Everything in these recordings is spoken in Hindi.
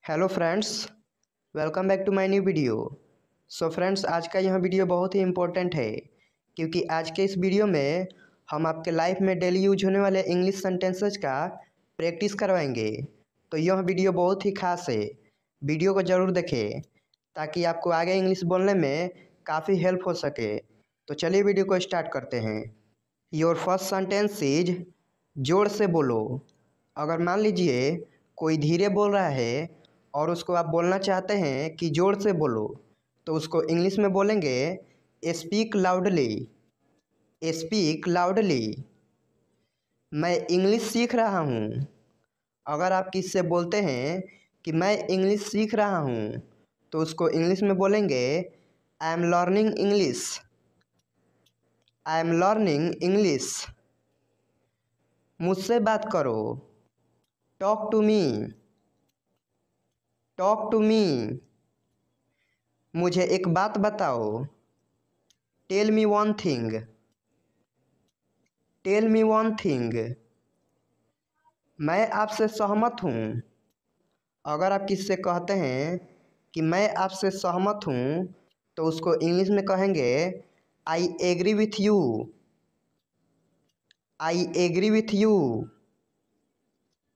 Hello friends, welcome back to my new video. So friends, आज का यह वीडियो बहुत ही इम्पोर्टेंट है क्योंकि आज के इस वीडियो में हम आपके लाइफ में डेली यूज होने वाले इंग्लिश सेंटेंसेस का प्रैक्टिस करवाएंगे। तो यह वीडियो बहुत ही खास है, वीडियो को ज़रूर देखें ताकि आपको आगे इंग्लिश बोलने में काफ़ी हेल्प हो सके। तो चलिए वीडियो को स्टार्ट करते हैं। योर फर्स्ट सेंटेंस इज जोर से बोलो। अगर मान लीजिए कोई धीरे बोल रहा है और उसको आप बोलना चाहते हैं कि जोर से बोलो, तो उसको इंग्लिश में बोलेंगे स्पीक लाउडली। Speak loudly. मैं इंग्लिश सीख रहा हूँ। अगर आप किससे बोलते हैं कि मैं इंग्लिश सीख रहा हूँ, तो उसको इंग्लिश में बोलेंगे I am learning English. I am learning English. मुझसे बात करो। Talk to me. Talk to me. मुझे एक बात बताओ। Tell me one thing. Tell me one thing. मैं आपसे सहमत हूँ। अगर आप किससे कहते हैं कि मैं आपसे सहमत हूँ, तो उसको इंग्लिश में कहेंगे I agree with you. I agree with you.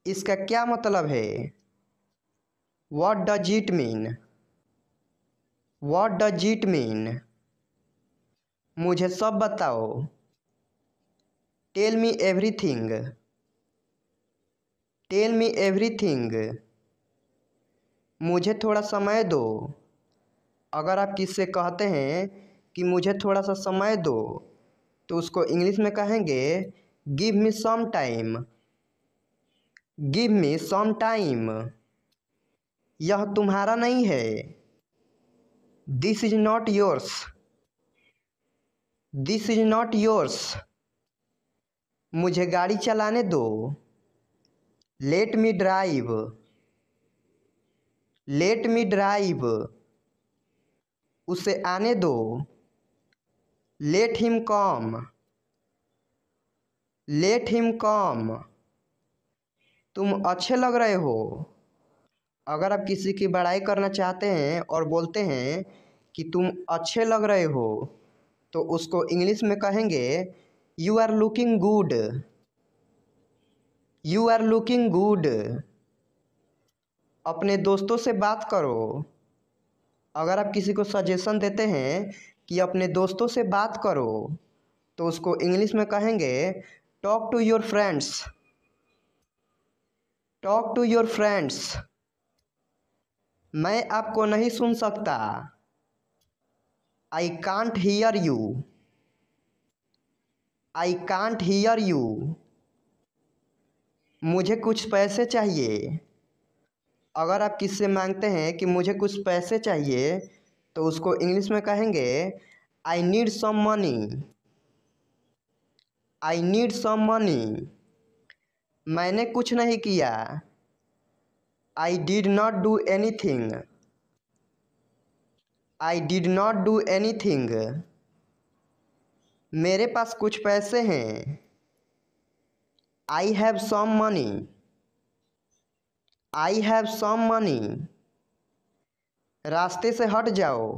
इसका क्या मतलब है? What does it mean? What does it mean? मुझे सब बताओ। Tell me everything. Tell me everything. मुझे थोड़ा समय दो। अगर आप किससे कहते हैं कि मुझे थोड़ा सा समय दो, तो उसको इंग्लिश में कहेंगे give me some time. Give me some time. यह तुम्हारा नहीं है। This is not yours. This is not yours. मुझे गाड़ी चलाने दो। Let me drive. Let me drive. उसे आने दो। Let him come. Let him come. तुम अच्छे लग रहे हो। अगर आप किसी की बड़ाई करना चाहते हैं और बोलते हैं कि तुम अच्छे लग रहे हो, तो उसको इंग्लिश में कहेंगे you are looking good. You are looking good. अपने दोस्तों से बात करो। अगर आप किसी को सजेशन देते हैं कि अपने दोस्तों से बात करो, तो उसको इंग्लिश में कहेंगे talk to your friends. Talk to your friends. मैं आपको नहीं सुन सकता। I can't hear you. I can't hear you. मुझे कुछ पैसे चाहिए। अगर आप किससे मांगते हैं कि मुझे कुछ पैसे चाहिए, तो उसको इंग्लिश में कहेंगे I need some money. I need some money. मैंने कुछ नहीं किया। I did not do anything. I did not do anything. मेरे पास कुछ पैसे हैं। I have some money. I have some money. रास्ते से हट जाओ।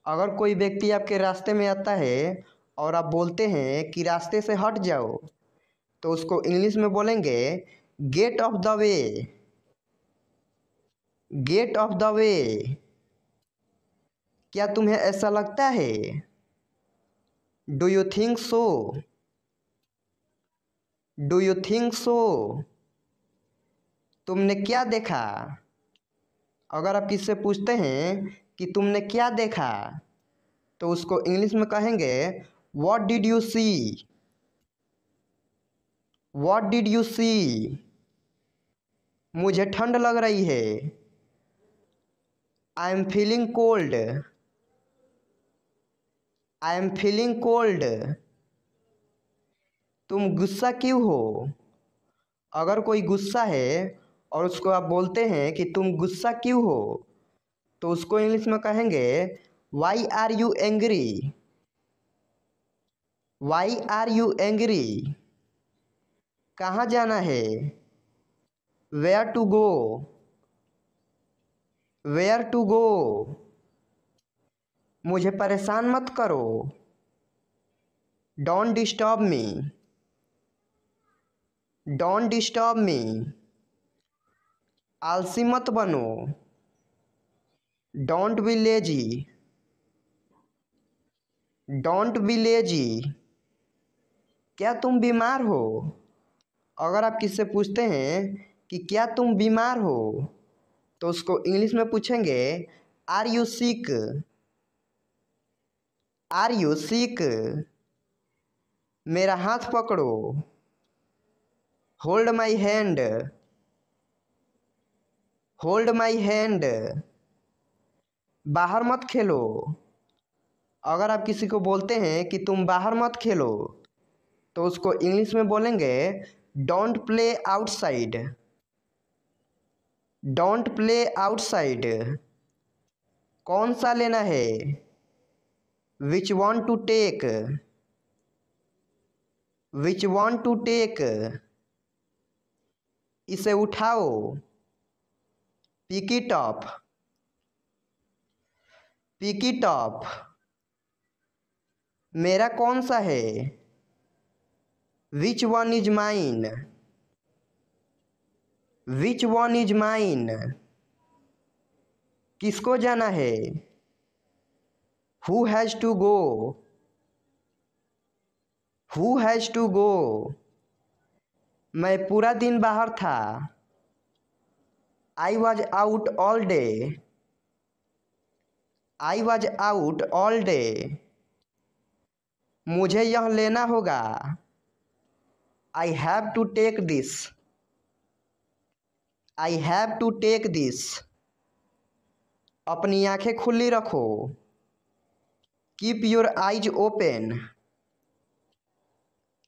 अगर कोई व्यक्ति आपके रास्ते में आता है और आप बोलते हैं कि रास्ते से हट जाओ, तो उसको इंग्लिश में बोलेंगे get off the way. Get off the way. क्या तुम्हें ऐसा लगता है? Do you think so? Do you think so? तुमने क्या देखा? अगर आप किससे पूछते हैं कि तुमने क्या देखा, तो उसको इंग्लिश में कहेंगे what did you see? What did you see? मुझे ठंड लग रही है। I am feeling cold. I am feeling cold. तुम गुस्सा क्यों हो? अगर कोई गुस्सा है और उसको आप बोलते हैं कि तुम गुस्सा क्यों हो, तो उसको इंग्लिश में कहेंगे why are you angry? Why are you angry? कहाँ जाना है? Where to go? Where to go, मुझे परेशान मत करो। Don't disturb me, don't disturb me. आलसी मत बनो। Don't be lazy, don't be lazy. क्या तुम बीमार हो? अगर आप किससे पूछते हैं कि क्या तुम बीमार हो, तो उसको इंग्लिश में पूछेंगे are you sick, are you sick. मेरा हाथ पकड़ो। Hold my hand, hold my hand. बाहर मत खेलो। अगर आप किसी को बोलते हैं कि तुम बाहर मत खेलो, तो उसको इंग्लिश में बोलेंगे don't play outside, don't play outside. कौन सा लेना है? Which one to take, which one to take. इसे उठाओ। Pick it up, pick it up. मेरा कौन सा है? Which one is mine, which one is mine. किसको जाना है? Who has to go, who has to go. मैं पूरा दिन बाहर था। I was out all day, I was out all day. मुझे यह लेना होगा। I have to take this, I have to take this. अपनी आंखें खुली रखो। Keep your eyes open,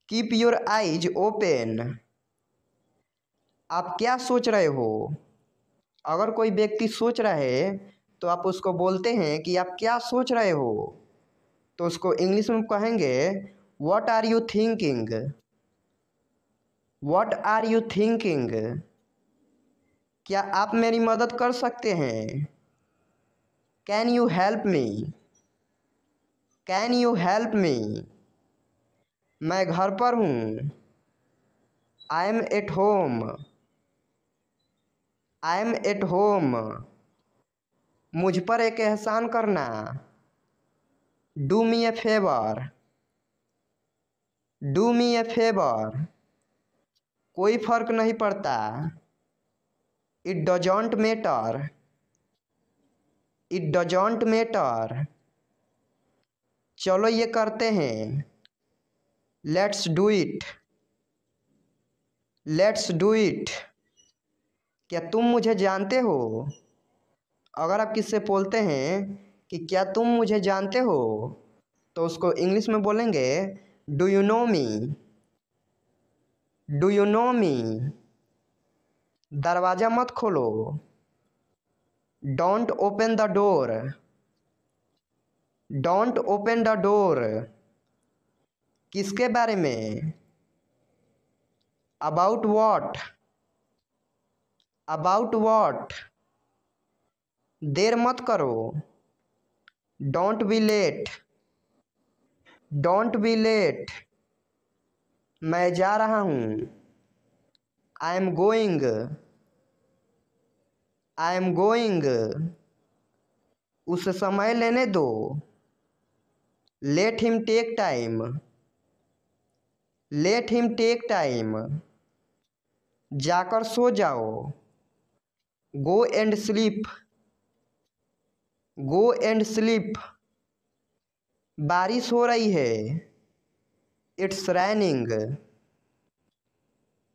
keep your eyes open. आप क्या सोच रहे हो? अगर कोई व्यक्ति सोच रहा है, तो आप उसको बोलते हैं कि आप क्या सोच रहे हो, तो उसको इंग्लिश में कहेंगे what are you thinking, what are you thinking. क्या आप मेरी मदद कर सकते हैं? Can you help me, can you help me. मैं घर पर हूँ। I am at home, I am at home. मुझ पर एक एहसान करना। Do me a favour, do me a favour. कोई फर्क नहीं पड़ता। It doesn't matter, it doesn't matter. चलो ये करते हैं। Let's do it, let's do it. क्या तुम मुझे जानते हो? अगर आप किससे बोलते हैं कि क्या तुम मुझे जानते हो, तो उसको इंग्लिश में बोलेंगे do you know me, do you know me. दरवाज़ा मत खोलो। Don't open the door, don't open the door. किसके बारे में? About what, about what. देर मत करो। Don't be late, don't be late. मैं जा रहा हूँ। I am going, I am going. उसे समय लेने दो। Let him take time, let him take time. जाकर सो जाओ। Go and sleep, go and sleep. बारिश हो रही है। It's raining,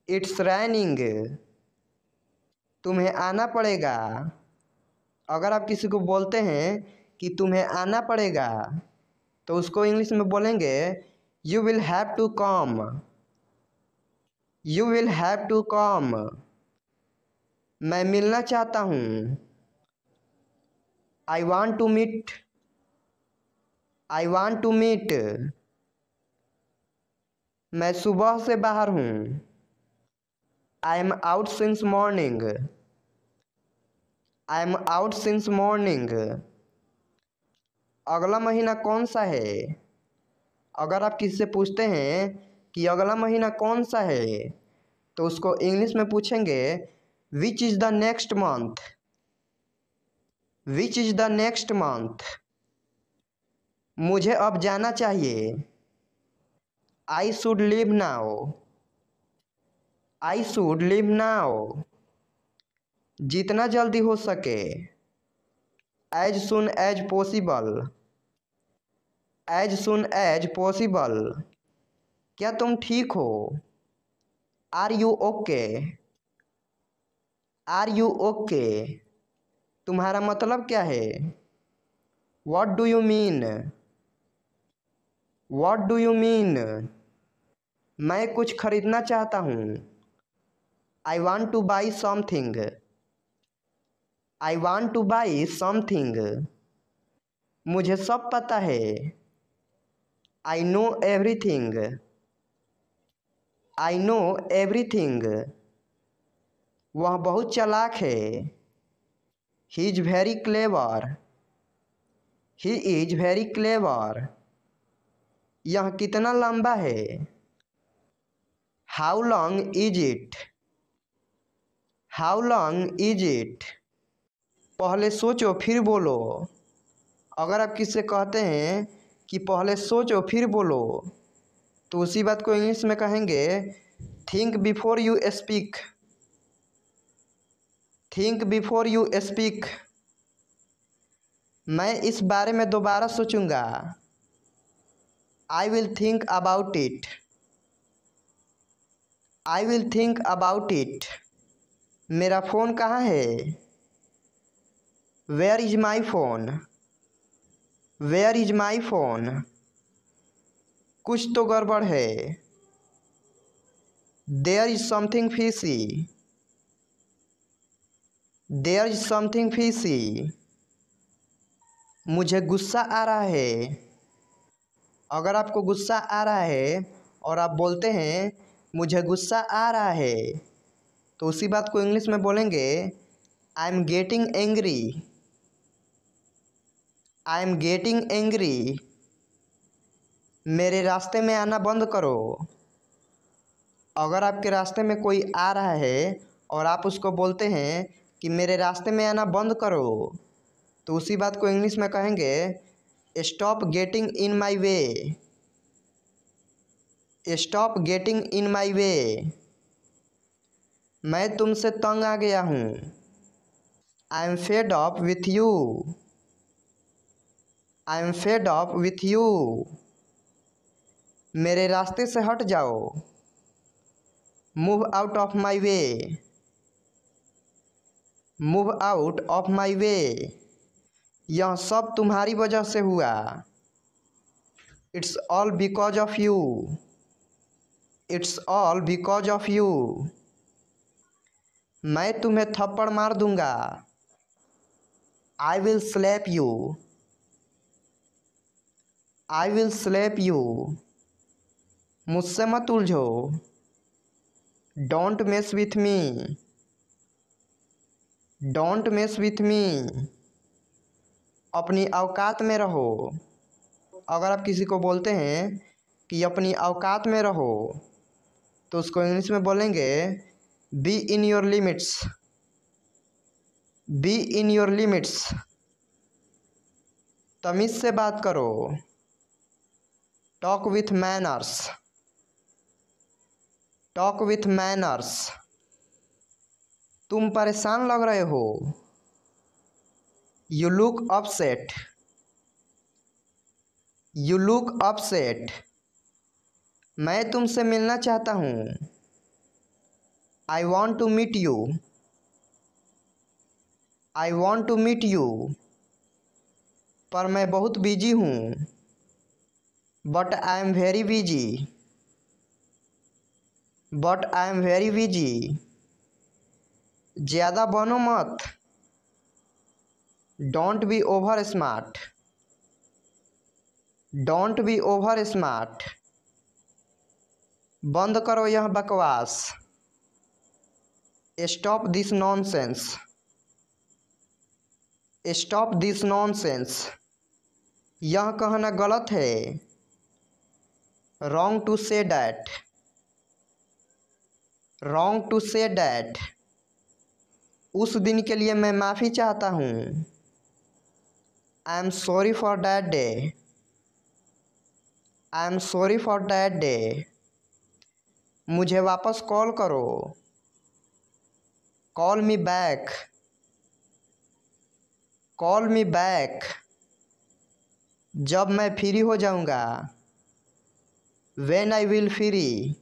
it's raining. तुम्हें आना पड़ेगा। अगर आप किसी को बोलते हैं कि तुम्हें आना पड़ेगा, तो उसको इंग्लिश में बोलेंगे you will have to come, you will have to come. मैं मिलना चाहता हूँ। I want to meet, I want to meet. मैं सुबह से बाहर हूँ। I am out since morning, I am out since morning. अगला महीना कौन सा है? अगर आप किसी से पूछते हैं कि अगला महीना कौन सा है, तो उसको इंग्लिश में पूछेंगे which is the next month. Which is the next month. मुझे अब जाना चाहिए। I should leave now. I should leave now. जितना जल्दी हो सके। As soon as possible. As soon as possible. क्या तुम ठीक हो? Are you okay? Are you okay? तुम्हारा मतलब क्या है? What do you mean? What do you mean? मैं कुछ खरीदना चाहता हूँ। I want to buy something. I want to buy something. मुझे सब पता है। I know everything. I know everything. वह बहुत चालाक है। He is very clever. He is very clever. यह कितना लंबा है? How long is it? How long is it? पहले सोचो फिर बोलो। अगर आप किससे कहते हैं कि पहले सोचो फिर बोलो, तो उसी बात को इंग्लिश में कहेंगे think before you speak. Think before you speak. मैं इस बारे में दोबारा सोचूंगा। I will think about it. I will think about it. मेरा फ़ोन कहाँ है? Where is my phone? Where is my phone? कुछ तो गड़बड़ है। There is something fishy. There is something fishy. मुझे गुस्सा आ रहा है। अगर आपको गुस्सा आ रहा है और आप बोलते हैं मुझे गुस्सा आ रहा है, तो उसी बात को इंग्लिश में बोलेंगे I am getting angry. I am getting angry. मेरे रास्ते में आना बंद करो। अगर आपके रास्ते में कोई आ रहा है और आप उसको बोलते हैं कि मेरे रास्ते में आना बंद करो, तो उसी बात को इंग्लिश में कहेंगे stop getting in my way. Stop getting in my way. मैं तुमसे तंग आ गया हूँ। I am fed up with you. I am fed up with you. मेरे रास्ते से हट जाओ। Move out of my way. Move out of my way. यह सब तुम्हारी वजह से हुआ। It's all because of you. It's all because of you. मैं तुम्हें थप्पड़ मार दूंगा। I will slap you. I will slap you. मुझसे मत उलझो। Don't mess with me. Don't mess with me. अपनी औकात में रहो। अगर आप किसी को बोलते हैं कि अपनी औकात में रहो, तो उसको इंग्लिश में बोलेंगे be in your limits. Be in your limits. तमीज़ से बात करो। Talk with manners. Talk with manners. तुम परेशान लग रहे हो। You look upset. You look upset. मैं तुमसे मिलना चाहता हूँ। I want to meet you. I want to meet you. पर मैं बहुत बिजी हूँ। But I am very busy. But I am very busy. ज़्यादा बनो मत। Don't be over smart. Don't be over smart. बंद करो यह बकवास। Stop this nonsense. Stop this nonsense, यह कहना गलत है। Wrong to say that, wrong to say that, उस दिन के लिए मैं माफ़ी चाहता हूँ। I am sorry for that day, I am sorry for that day, मुझे वापस कॉल करो। Call me back, call me back, जब मैं फ्री हो जाऊंगा। When I will free,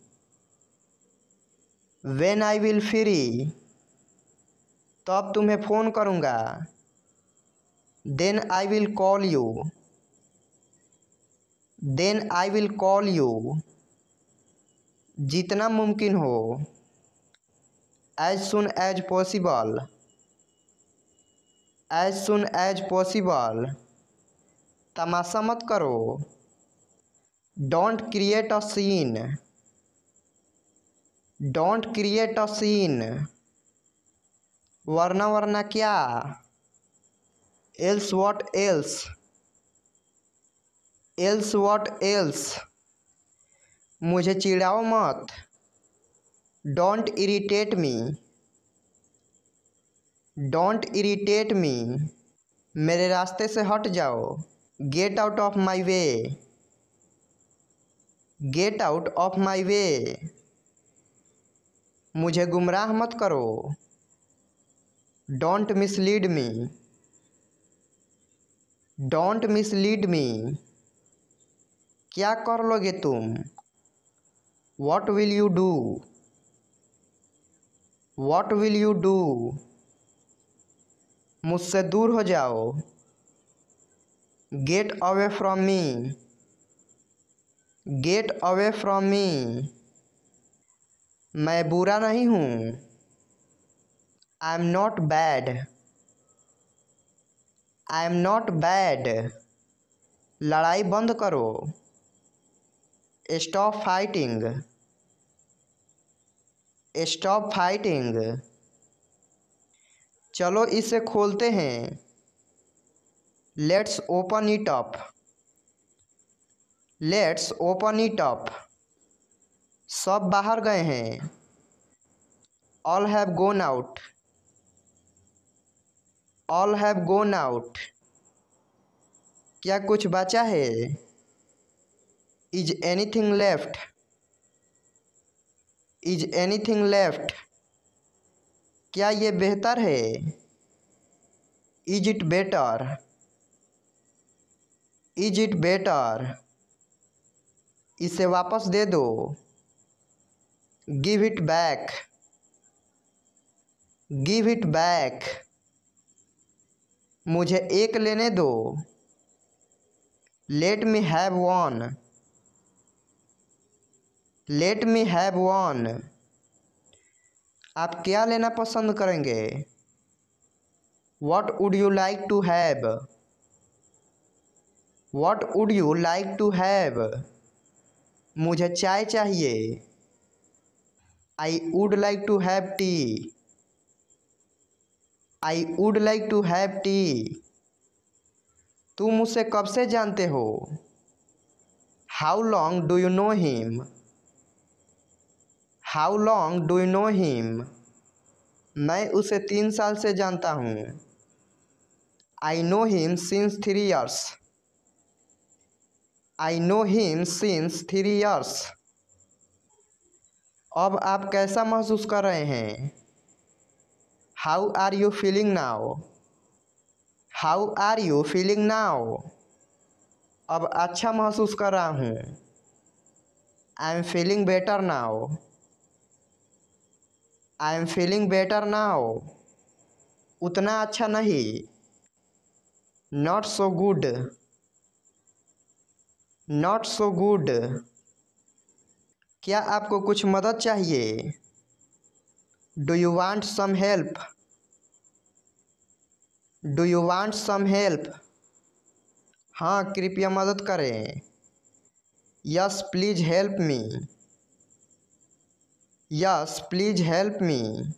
when I will free, तब तुम्हें फ़ोन करूंगा। Then I will call you, then I will call you, जितना मुमकिन हो। As soon as possible, as soon as possible, तमाशा मत करो। Don't create a scene, don't create a scene, वरना वरना क्या। Else what else, else what else, मुझे चिढ़ाओ मत। Don't irritate me, don't irritate me, मेरे रास्ते से हट जाओ। Get out of my way, get out of my way, मुझे गुमराह मत करो। Don't mislead me, don't mislead me, क्या कर लोगे तुम। What will you do, what will you do, मुझसे दूर हो जाओ। Get away from me, get away from me, मैं बुरा नहीं हूँ। I am not bad, I am not bad, लड़ाई बंद करो। स्टॉप फाइटिंग, स्टॉप फाइटिंग, चलो इसे खोलते हैं। Let's open it up, let's open it up, सब बाहर गए हैं। All have gone out, all have gone out, क्या कुछ बचा है। Is anything left, is anything left, क्या ये बेहतर है। Is it better, is it better, इसे वापस दे दो। Give it back, give it back, मुझे एक लेने दो। Let me have one, let me have one, आप क्या लेना पसंद करेंगे। What would you like to have, what would you like to have, मुझे चाय चाहिए। I would like to have tea, I would like to have tea, तुम उसे कब से जानते हो। How long do you know him, how long do you know him, मैं उसे 3 साल से जानता हूँ। I know him since 3 years, I know him since 3 years, अब आप कैसा महसूस कर रहे हैं। How are you feeling now, how are you feeling now, अब अच्छा महसूस कर रहा हूँ। I am feeling better now, I am feeling better now, उतना अच्छा नहीं। Not so good, not so good, क्या आपको कुछ मदद चाहिए। Do you want some help, do you want some help, हाँ कृपया मदद करें। Yes please help me, yes please help me,